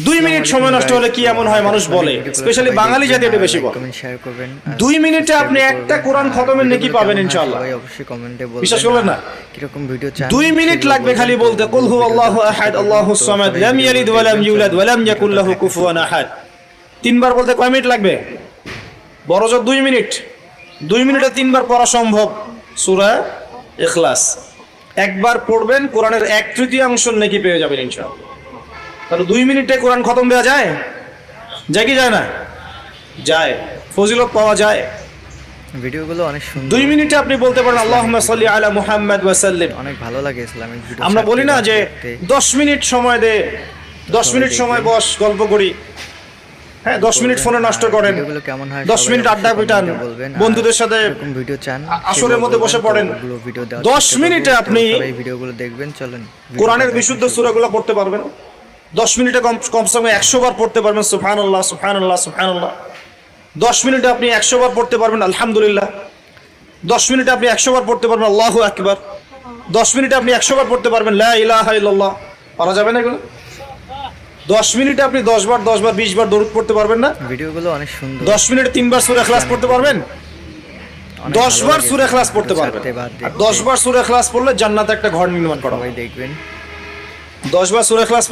2 minute সময় নষ্ট হলে কি এমন হয় মানুষ বলে, স্পেশালি বাঙালি জাতি এটা বেশি বলে। কমেন্ট শেয়ার করবেন। 2 মিনিটে আপনি একটা কোরআন খতমের নেকি পাবেন ইনশাআল্লাহ। সবাই অবশ্যই কমেন্টে বলবেন, বিশ্বাস করবেন না? কিরকম ভিডিও চান। 2 মিনিট লাগবে খালি বলতে, কুল হুয়াল্লাহু আহাদ আল্লাহুস সামাদ লাম ইয়ালিদ ওয়া লাম ইউলাদ ওয়া লাম ইয়াকুল লাহু কুফুয়ান আহাদ। 3 বার বলতে কয় মিনিট লাগবে? বড়জোর 2 মিনিট। 2 মিনিটে 3 বার পড়া সম্ভব সূরা ইখলাস। একবার পড়বেন কোরআনের 1/3 নেকি পেয়ে যাবেন ইনশাআল্লাহ। তাহলে 2 মিনিটে কোরআন খতম দেওয়া যায়? যায় কি যায় না? যায়, ফজিলত পাওয়া যায়। ভিডিওগুলো অনেক সুন্দর। 2 মিনিটে আপনি বলতে পারেন আল্লাহুম্মা সাল্লি আলা মুহাম্মাদ ওয়া সাল্লিম। অনেক ভালো লাগে ইসলামিক ভিডিও। আমরা বলি না যে 10 মিনিট সময় দে, 10 মিনিট সময় বস গল্প করি। হ্যাঁ, 10 মিনিট ফোনে নষ্ট করেন, ভিডিওগুলো কেমন হয় 10 মিনিট আড্ডা পিটান, বন্ধুদের সাথে এরকম ভিডিও চান আসরের মধ্যে বসে পড়েন। 10 মিনিটে আপনি এই ভিডিওগুলো দেখবেন। চলেন কোরআনের বিশুদ্ধ সূরাগুলো পড়তে পারবেন। 10 মিনিটে কমসে কম 100 বার পড়তে পারবেন সুবহানাল্লাহ সুবহানাল্লাহ সুবহানাল্লাহ। 10 মিনিটে আপনি 100 বার পড়তে পারবেন আলহামদুলিল্লাহ। 10 মিনিটে আপনি 100 বার পড়তে পারবেন আল্লাহু আকবার। 10 মিনিটে আপনি 100 বার পড়তে পারবেন লা ইলাহা ইল্লাল্লাহ। পারা যাবে না এগুলো? 10 মিনিটে আপনি 10 বার 20 বার দরুদ পড়তে পারবেন না? ভিডিওগুলো অনেক সুন্দর। 10 মিনিটে 3 বার সূরা ইখলাস পড়তে পারবেন? 10 বার সূরা ইখলাস পড়তে পারবেন। 10 বার সূরা ইখলাস পড়লে জান্নাতে একটা ঘর নির্মাণ করা হয়। দেখবেন 10 বার সূরা ইখলাস